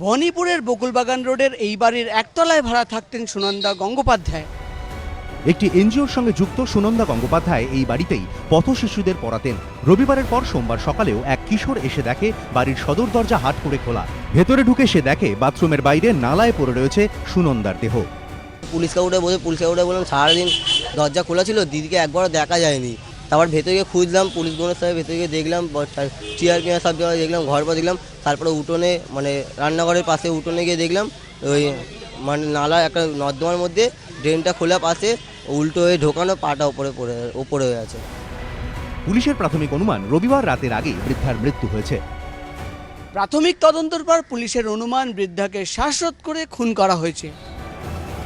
ভবানীপুরের বকুলবাগান রোডের এই বাড়ির একতলায় ভাড়া থাকতেন সুনন্দা গঙ্গোপাধ্যায়। একটি এনজিওর সঙ্গে যুক্ত সুনন্দা গঙ্গোপাধ্যায় এই বাড়িতেই পথ শিশুদের পড়াতেন। রবিবারের পর সোমবার সকালেও এক কিশোর এসে দেখে বাড়ির সদর দরজা হাট করে খোলা। ভেতরে ঢুকে সে দেখে বাথরুমের বাইরে নালায় পড়ে রয়েছে সুনন্দার দেহ। পুলিশকে উঠে বললাম সারাদিন দরজা খোলা ছিল, দিদিকে একবারও দেখা যায়নি। তারপর ভেতরে গিয়ে খুঁজলাম, পুলিশগুলোর সাথে ভেতরে গিয়ে দেখলাম, চেয়ার পেয়ার সব জায়গায় দেখলাম, ঘর পর দেখলাম। তারপরে উঠোনে মানে রান্নাঘরের পাশে উঠোনে গিয়ে দেখলাম ওই মানে নালা একটা নর্দমার মধ্যে ড্রেনটা খোলা পাশে উল্টো হয়ে ঢোকানো, পাটা ওপরে হয়ে আছে। পুলিশের প্রাথমিক অনুমান রবিবার রাতের আগে বৃদ্ধার মৃত্যু হয়েছে। প্রাথমিক তদন্তের পর পুলিশের অনুমান বৃদ্ধাকে শ্বাসরোধ করে খুন করা হয়েছে।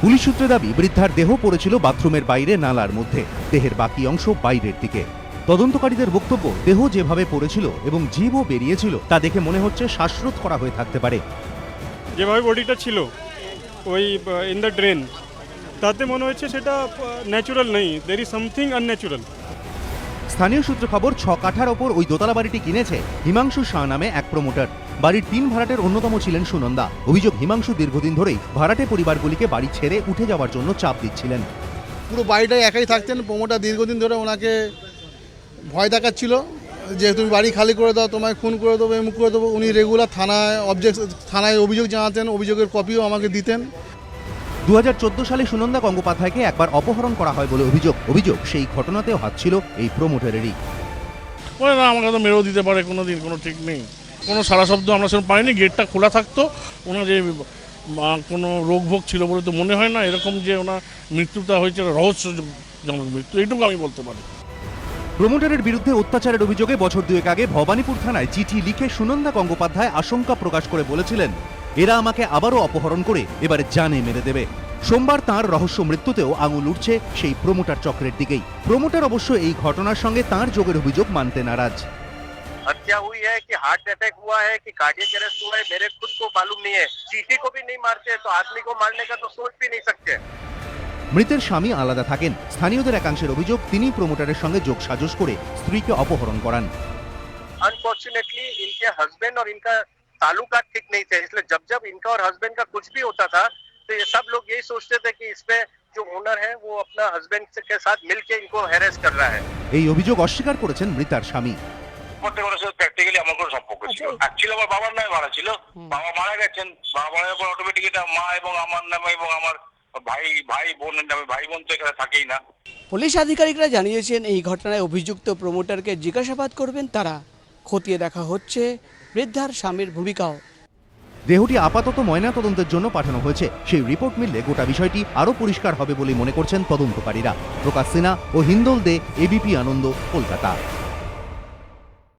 পুলিশ সূত্রে দাবি বৃদ্ধার দেহ পড়েছিল বাথরুমের বাইরে নালার মধ্যে, দেহের বাকি অংশ বাইরের দিকে। তদন্তকারীদের বক্তব্য, দেহ যেভাবে পড়েছিল এবং জীবও বেরিয়েছিল তা দেখে মনে হচ্ছে শ্বাসরোধ করা হয়ে থাকতে পারে। যেভাবে বডিটা ছিল ওই ইন দ্য ড্রেন, তাতে মনে হচ্ছে সেটা ন্যাচুরাল নেই, দের ইজ সামথিং আনন্যাচুরাল। স্থানীয় সূত্রে খবর, 6 কাঠার ওপর ওই দোতলা বাড়িটি কিনেছে হিমাংশু শাহ নামে এক প্রমোটার। বাড়ির 3 ভাড়াটের অন্যতম ছিলেন সুনন্দা। অভিযোগ, হিমাংশু দীর্ঘদিন ধরেই ভাড়াটে পরিবারগুলিকে বাড়ি ছেড়ে উঠে যাওয়ার জন্য চাপ দিচ্ছিলেন। পুরো বাড়িটাই একাই থাকতেন। প্রমোটার দীর্ঘদিন ধরে ওনাকে ভয় দেখাচ্ছিল যে তুমি বাড়ি খালি করে দাও, তোমায় খুন করে দেবো, এমুক করে দেবো। উনি রেগুলার থানায় অভিযোগ জানাতেন, অভিযোগের কপিও আমাকে দিতেন। 2014 সালে সুনন্দা গঙ্গোপাধ্যায়কে একবার অপহরণ করা হয় বলে অভিযোগ সেই ঘটনাতেও হাত ছিল এই প্রমোটারেরই। বলে না, আমাকে তো মেরেও দিতে পারে, কোনো দিন কোনো ঠিক নেই। কোনো সারা শব্দ আমরা সেরকম পাইনি। গেটটা খোলা থাকতো। ওনার যে কোনো রোগ ভোগ ছিল বলে তো মনে হয় না। এরকম যে ওনার মৃত্যুটা হয়েছে রহস্যজনক মৃত্যু, এইটুকু আমি বলতে পারি। প্রমোটারের বিরুদ্ধে অত্যাচারের অভিযোগে বছর 2 আগে ভবানীপুর থানায় চিঠি লিখে সুনন্দা গঙ্গোপাধ্যায় আশঙ্কা প্রকাশ করে বলেছিলেন, এরা আমাকে আবারও অপহরণ করে এবারে জানে মেরে দেবে। সোমবার তাঁর রহস্য মৃত্যুতেও আঙুল উঠছে সেই প্রমোটার চক্রের দিকেই। প্রমোটার অবশ্য এই ঘটনার সঙ্গে তাঁর যোগের অভিযোগ মানতে নারাজ। हत्या हुई है कि हार्ट अटैक हुआ है कि कार्डियक अरेस्ट हुआ है, मेरे खुद को मालूम नहीं है। चीटी को भी नहीं मारते तो आदमी को मारने का तो सोच भी नहीं सकते। মৃতের স্বামী আলাদা থাকেন। স্থানীয়দের একাংশের অভিযোগ, তিনি প্রমোটারের সঙ্গে যোগসাজশ করে স্ত্রীকে অপহরণ করান। अनफॉर्चुनेटली इनके हस्बैंड और इनका ताल्लुकात ठीक नहीं थे, इसलिए जब जब इनका और हस्बैंड का कुछ भी होता था तो ये सब लोग यही सोचते थे कि इसमें जो ओनर है वो अपना हस्बैंड के साथ मिलके इनको हैरेस कर रहा है। এই অভিযোগ অস্বীকার করেছেন মৃতার স্বামী। প্রত্যেকের সাথে প্র্যাকটিক্যালি আমার কোনো সম্পর্ক ছিল। অ্যাকচুয়ালি আমার বাবার নামে ভাড়া ছিল, বাবা মারা গেছেন। বাবা মারা যাওয়ার পর অটোমেটিক এটা মা এবং আমার নামে এবং আমার ভাই বোনের নামে। ভাই বোন তো এখানে থাকেই না। পুলিশ আধিকারিকরা জানিয়েছেন এই ঘটনায় অভিযুক্ত প্রমোটারকে জিজ্ঞাসাবাদ করবেন তারা। খতিয়ে দেখা হচ্ছে বৃদ্ধার স্বামীর ভূমিকাও। দেহটি আপাতত ময়নাতদন্তের জন্য পাঠানো হয়েছে। সেই রিপোর্ট মিললে গোটা বিষয়টি আরও পরিষ্কার হবে বলে মনে করছেন তদন্তকারীরা। প্রকাশ সিনহা ও হিন্দল দে, এবিপি আনন্দ, কলকাতা।